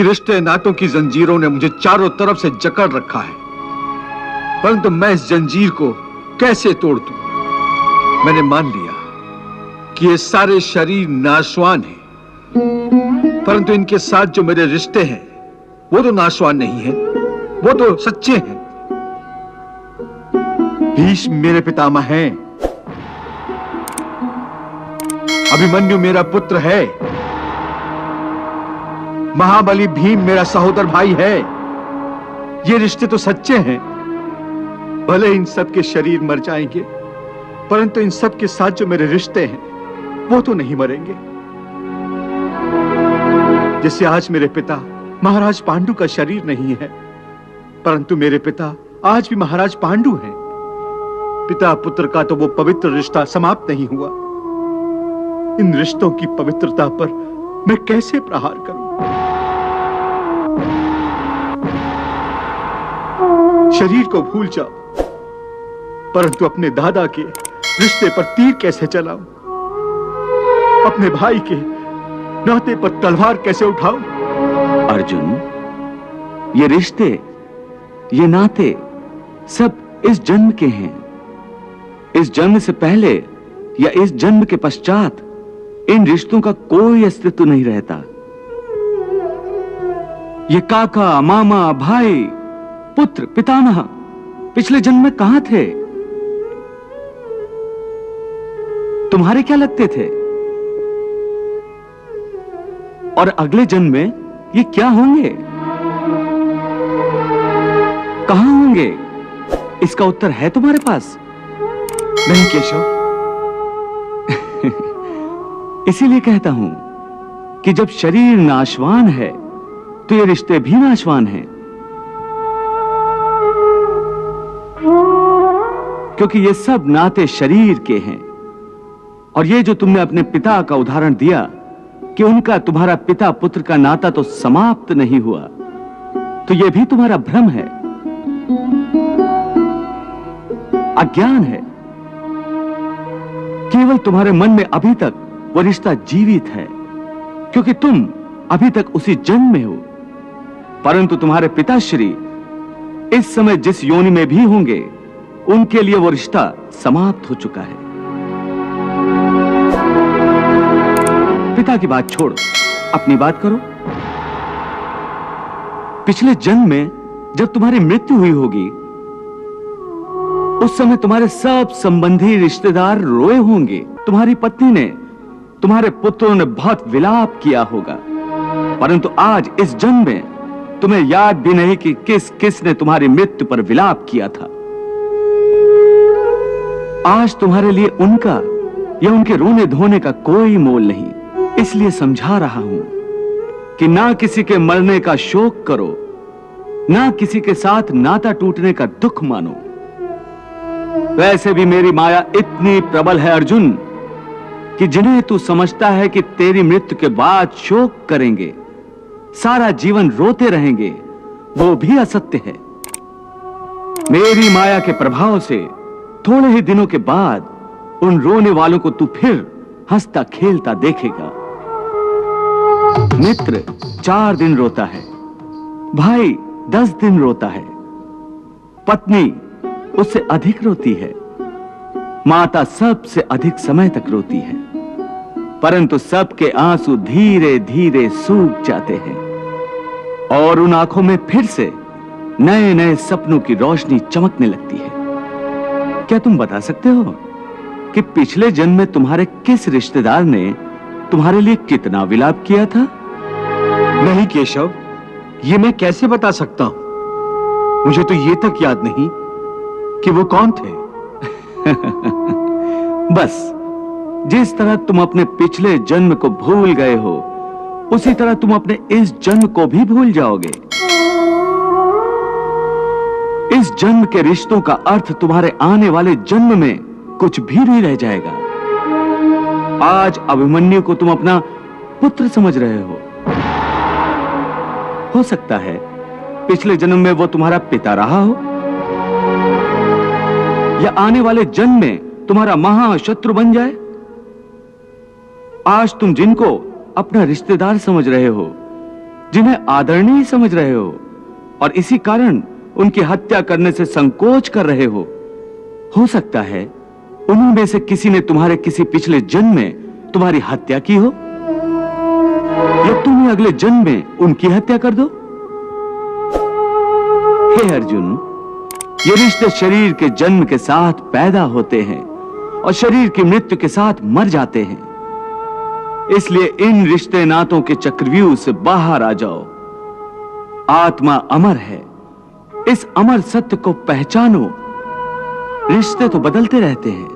कि रिश्ते नातों की जंजीरों ने मुझे चारों तरफ से जकड़ रखा है, परंतु मैं इस जंजीर को कैसे तोड़ दूं? मैंने मान लिया कि ये सारे शरीर नाशवान हैं, परंतु इनके साथ जो मेरे रिश्ते हैं वो तो नाशवान नहीं है, वो तो सच्चे हैं। भीष्म मेरे पितामह हैं, अभिमन्यु मेरा पुत्र है, महाबली भीम मेरा सहोदर भाई है। ये रिश्ते तो सच्चे हैं। भले इन सब के शरीर मर जाएंगे, परंतु इन सब के साथ जो मेरे रिश्ते हैं वो तो नहीं मरेंगे। जैसे आज मेरे पिता महाराज पांडु का शरीर नहीं है, परंतु मेरे पिता आज भी महाराज पांडु हैं। पिता पुत्र का तो वो पवित्र रिश्ता समाप्त नहीं हुआ। इन रिश्तों की पवित्रता पर मैं कैसे प्रहार करूं? शरीर को भूल जाओ, परंतु अपने दादा के रिश्ते पर तीर कैसे चलाऊं? अपने भाई के नाते पर तलवार कैसे उठाऊं? अर्जुन, ये रिश्ते, ये नाते सब इस जन्म के हैं। इस जन्म से पहले या इस जन्म के पश्चात इन रिश्तों का कोई अस्तित्व नहीं रहता। ये काका, मामा, भाई, पुत्र, पितामह पिछले जन्म में कहां थे? तुम्हारे क्या लगते थे? और अगले जन्म में ये क्या होंगे, कहां होंगे? इसका उत्तर है तुम्हारे पास? नहीं केशव। इसीलिए कहता हूं कि जब शरीर नाशवान है तो ये रिश्ते भी नाशवान हैं, क्योंकि ये सब नाते शरीर के हैं। और ये जो तुमने अपने पिता का उदाहरण दिया कि उनका तुम्हारा पिता पुत्र का नाता तो समाप्त नहीं हुआ, तो ये भी तुम्हारा भ्रम है, अज्ञान है। केवल तुम्हारे मन में अभी तक वो रिश्ता जीवित है, क्योंकि तुम अभी तक उसी जन्म में हो, परंतु तुम्हारे पिताश्री इस समय जिस योनि में भी होंगे, उनके लिए वो रिश्ता समाप्त हो चुका है। पिता की बात छोड़ो, अपनी बात करो। पिछले जन्म में जब तुम्हारी मृत्यु हुई होगी, उस समय तुम्हारे सब संबंधी रिश्तेदार रोए होंगे। तुम्हारी पत्नी ने, तुम्हारे पुत्रों ने बहुत विलाप किया होगा, परंतु आज इस जन्म में तुम्हें याद भी नहीं कि किस किस ने तुम्हारी मृत्यु पर विलाप किया था। आज तुम्हारे लिए उनका या उनके रोने धोने का कोई मोल नहीं। इसलिए समझा रहा हूं कि ना किसी के मरने का शोक करो, ना किसी के साथ नाता टूटने का दुख मानो। वैसे भी मेरी माया इतनी प्रबल है अर्जुन, कि जिन्हें तू समझता है कि तेरी मृत्यु के बाद शोक करेंगे, सारा जीवन रोते रहेंगे, वो भी असत्य है। मेरी माया के प्रभाव से थोड़े ही दिनों के बाद उन रोने वालों को तू फिर हंसता खेलता देखेगा। मित्र 4 दिन रोता है, भाई 10 दिन रोता है, पत्नी उससे अधिक रोती है, माता सबसे अधिक समय तक रोती है, परंतु सबके आंसू धीरे धीरे सूख जाते हैं और उन आंखों में फिर से नए नए सपनों की रोशनी चमकने लगती है। क्या तुम बता सकते हो कि पिछले जन्म में तुम्हारे किस रिश्तेदार ने तुम्हारे लिए कितना विलाप किया था? नहीं केशव, ये मैं कैसे बता सकता हूं? मुझे तो ये तक याद नहीं कि वो कौन थे। बस जिस तरह तुम अपने पिछले जन्म को भूल गए हो, उसी तरह तुम अपने इस जन्म को भी भूल जाओगे। इस जन्म के रिश्तों का अर्थ तुम्हारे आने वाले जन्म में कुछ भी नहीं रह जाएगा। आज अभिमन्यु को तुम अपना पुत्र समझ रहे हो सकता है पिछले जन्म में वो तुम्हारा पिता रहा हो, या आने वाले जन्म में तुम्हारा महाशत्रु बन जाए। आज तुम जिनको अपना रिश्तेदार समझ रहे हो, जिन्हें आदरणीय समझ रहे हो और इसी कारण उनकी हत्या करने से संकोच कर रहे हो सकता है उन्हीं में से किसी ने तुम्हारे किसी पिछले जन्म में तुम्हारी हत्या की हो, या तुम अगले जन्म में उनकी हत्या कर दो। हे अर्जुन, ये रिश्ते शरीर के जन्म के साथ पैदा होते हैं और शरीर की मृत्यु के साथ मर जाते हैं। इसलिए इन रिश्ते नातों के चक्रव्यूह से बाहर आ जाओ। आत्मा अमर है, इस अमर सत्य को पहचानो। रिश्ते तो बदलते रहते हैं,